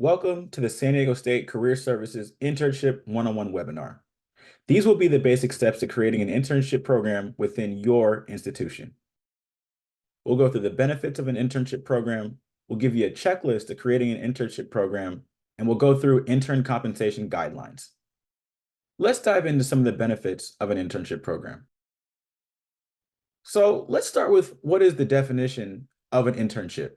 Welcome to the San Diego State Career Services Internship One-on-One webinar. These will be the basic steps to creating an internship program within your institution. We'll go through the benefits of an internship program, we'll give you a checklist to creating an internship program, and we'll go through intern compensation guidelines. Let's dive into some of the benefits of an internship program. So let's start with what is the definition of an internship.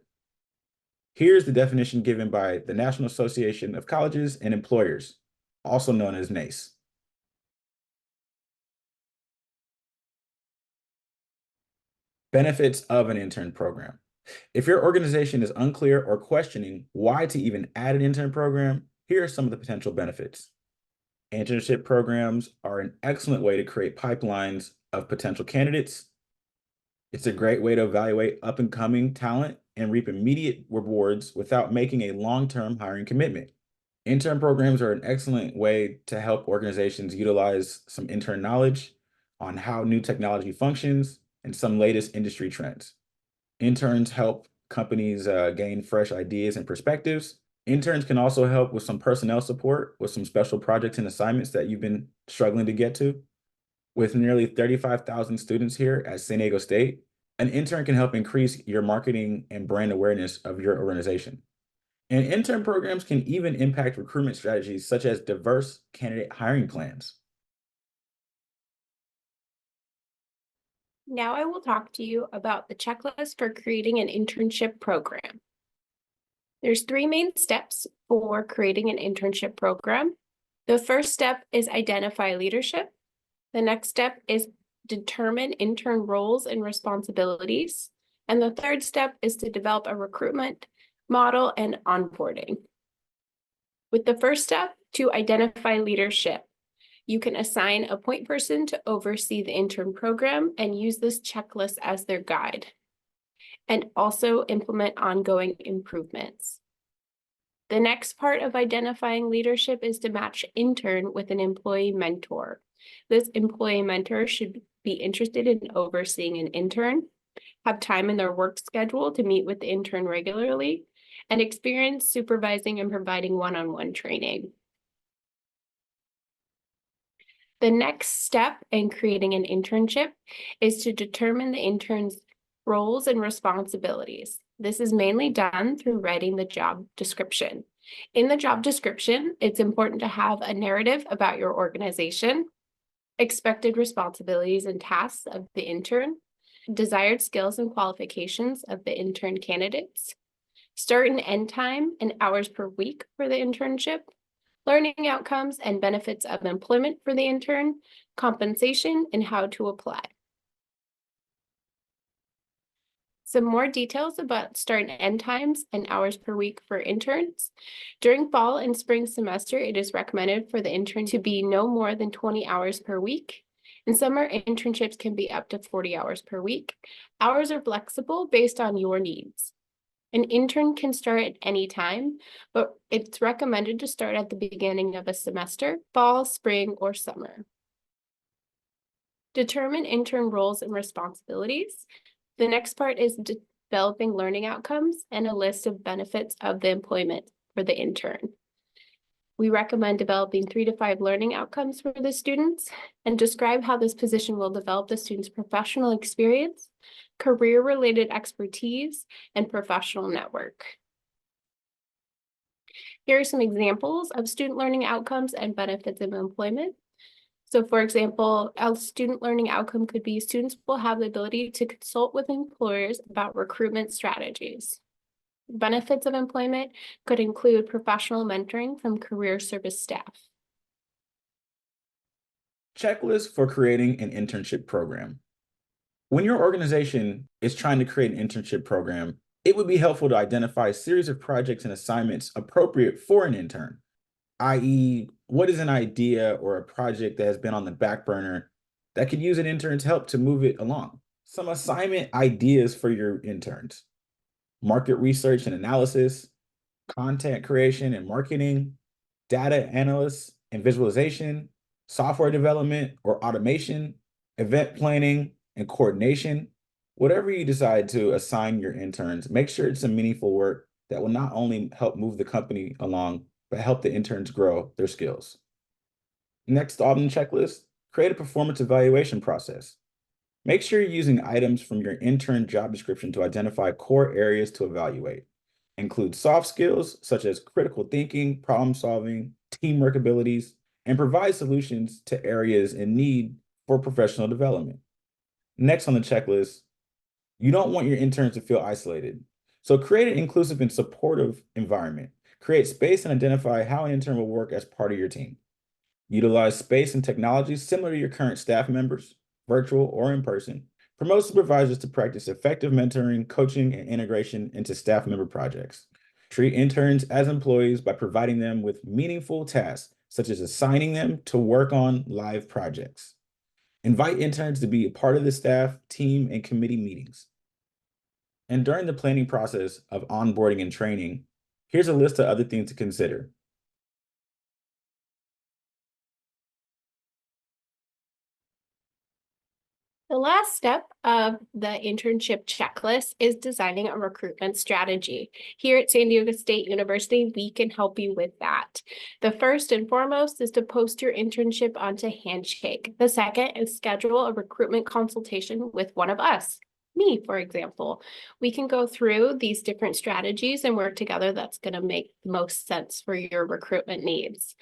Here's the definition given by the National Association of Colleges and Employers, also known as NACE. Benefits of an intern program. If your organization is unclear or questioning why to even add an intern program, here are some of the potential benefits. Internship programs are an excellent way to create pipelines of potential candidates. It's a great way to evaluate up-and-coming talent and reap immediate rewards without making a long-term hiring commitment. Intern programs are an excellent way to help organizations utilize some intern knowledge on how new technology functions and some latest industry trends. Interns help companies gain fresh ideas and perspectives. Interns can also help with some personnel support with some special projects and assignments that you've been struggling to get to. With nearly 35,000 students here at San Diego State, an intern can help increase your marketing and brand awareness of your organization. And intern programs can even impact recruitment strategies such as diverse candidate hiring plans. Now I will talk to you about the checklist for creating an internship program. There's three main steps for creating an internship program. The first step is identify leadership. The next step is determine intern roles and responsibilities. And the third step is to develop a recruitment model and onboarding. With the first step, to identify leadership, you can assign a point person to oversee the intern program and use this checklist as their guide, and also implement ongoing improvements. The next part of identifying leadership is to match intern with an employee mentor. This employee mentor should be interested in overseeing an intern, have time in their work schedule to meet with the intern regularly, and experience supervising and providing one-on-one training. The next step in creating an internship is to determine the intern's roles and responsibilities. This is mainly done through writing the job description. In the job description, it's important to have a narrative about your organization, expected responsibilities and tasks of the intern, desired skills and qualifications of the intern candidates, start and end time and hours per week for the internship, learning outcomes and benefits of employment for the intern, compensation, and how to apply. Some more details about start and end times and hours per week for interns. During fall and spring semester, it is recommended for the intern to be no more than 20 hours per week. In summer, internships can be up to 40 hours per week. Hours are flexible based on your needs. An intern can start at any time, but it's recommended to start at the beginning of a semester, fall, spring, or summer. Determine intern roles and responsibilities. The next part is developing learning outcomes and a list of benefits of the employment for the intern. We recommend developing 3 to 5 learning outcomes for the students and describe how this position will develop the student's professional experience, career-related expertise, and professional network. Here are some examples of student learning outcomes and benefits of employment. So for example, a student learning outcome could be students will have the ability to consult with employers about recruitment strategies. Benefits of employment could include professional mentoring from career service staff. Checklist for creating an internship program. When your organization is trying to create an internship program, it would be helpful to identify a series of projects and assignments appropriate for an intern, i.e., what is an idea or a project that has been on the back burner that could use an intern's help to move it along? Some assignment ideas for your interns: market research and analysis, content creation and marketing, data analysis and visualization, software development or automation, event planning and coordination. Whatever you decide to assign your interns, make sure it's some meaningful work that will not only help move the company along, but help the interns grow their skills. Next on the checklist, create a performance evaluation process. Make sure you're using items from your intern job description to identify core areas to evaluate. Include soft skills such as critical thinking, problem solving, teamwork abilities, and provide solutions to areas in need for professional development. Next on the checklist, you don't want your interns to feel isolated. So create an inclusive and supportive environment. Create space and identify how an intern will work as part of your team. Utilize space and technology similar to your current staff members, virtual or in person. Promote supervisors to practice effective mentoring, coaching, and integration into staff member projects. Treat interns as employees by providing them with meaningful tasks, such as assigning them to work on live projects. Invite interns to be a part of the staff, team, and committee meetings. And during the planning process of onboarding and training, here's a list of other things to consider. The last step of the internship checklist is designing a recruitment strategy. Here at San Diego State University, we can help you with that. The first and foremost is to post your internship onto Handshake. The second is schedule a recruitment consultation with one of us. Me, for example. We can go through these different strategies and work together. That's going to make the most sense for your recruitment needs.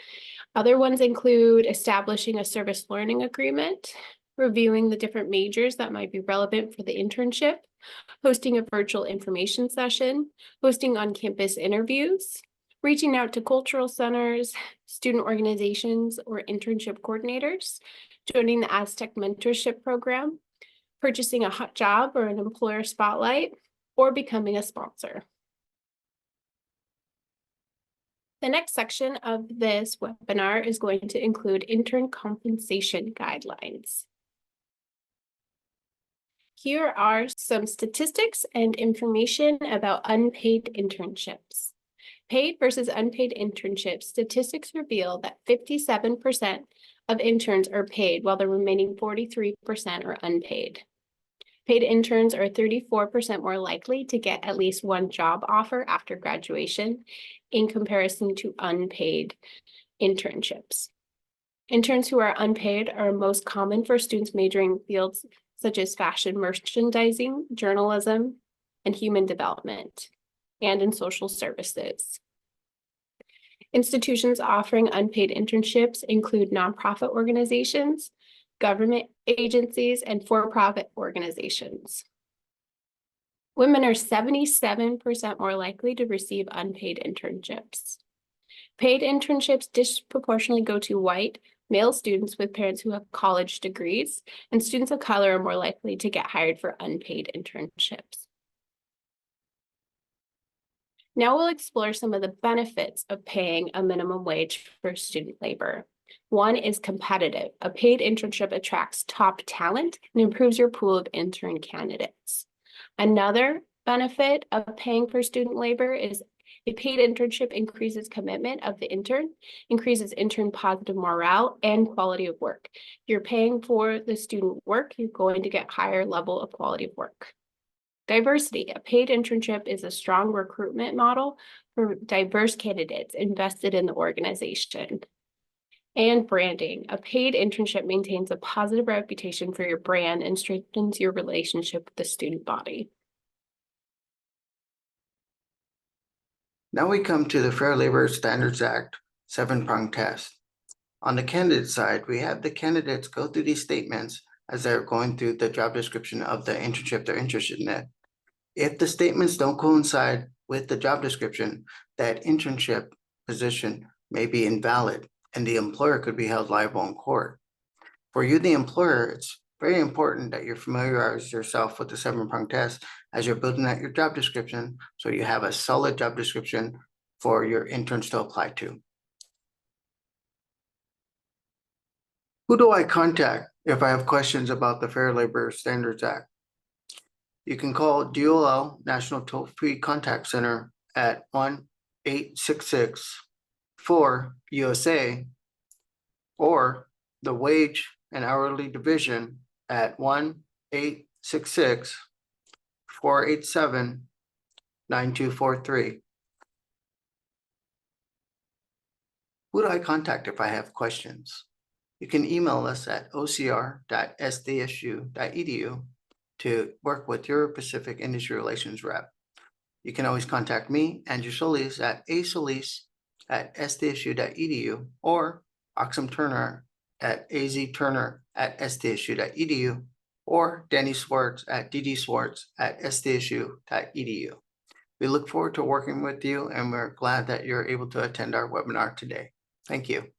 Other ones include establishing a service learning agreement, reviewing the different majors that might be relevant for the internship, hosting a virtual information session, hosting on-campus interviews, reaching out to cultural centers, student organizations, or internship coordinators, joining the Aztec mentorship program, purchasing a hot job or an employer spotlight, or becoming a sponsor. The next section of this webinar is going to include intern compensation guidelines. Here are some statistics and information about unpaid internships. Paid versus unpaid internships, statistics reveal that 57% of interns are paid, while the remaining 43% are unpaid. Paid interns are 34% more likely to get at least one job offer after graduation in comparison to unpaid internships. Interns who are unpaid are most common for students majoring in fields such as fashion merchandising, journalism, and human development, and in social services. Institutions offering unpaid internships include nonprofit organizations, government agencies, and for-profit organizations. Women are 77% more likely to receive unpaid internships. Paid internships disproportionately go to white, male students with parents who have college degrees, and students of color are more likely to get hired for unpaid internships. Now we'll explore some of the benefits of paying a minimum wage for student labor. One is competitive. A paid internship attracts top talent and improves your pool of intern candidates. Another benefit of paying for student labor is a paid internship increases commitment of the intern, increases intern positive morale and quality of work. You're paying for the student work, you're going to get higher level of quality of work. Diversity. A paid internship is a strong recruitment model for diverse candidates invested in the organization. And branding. A paid internship maintains a positive reputation for your brand and strengthens your relationship with the student body. Now we come to the Fair Labor Standards Act 7-prong test. On the candidate side, we have the candidates go through these statements as they're going through the job description of the internship they're interested in. If the statements don't coincide with the job description, that internship position may be invalid and the employer could be held liable in court. For you, the employer, it's very important that you familiarize yourself with the 7-prong test as you're building out your job description, so you have a solid job description for your interns to apply to. Who do I contact if I have questions about the Fair Labor Standards Act? You can call DOL National Toll-Free Contact Center at 1-866-4-USA or the Wage and Hourly Division at 1-866-487-9243. Who do I contact if I have questions? You can email us at ocr.sdsu.edu to work with your Pacific Industry Relations rep. You can always contact me, Andrew Solis, at asolis@sdsu.edu or Oxum Turner at azturner@sdsu.edu or Danny Swartz at ddswartz@sdsu.edu. We look forward to working with you, and we're glad that you're able to attend our webinar today. Thank you.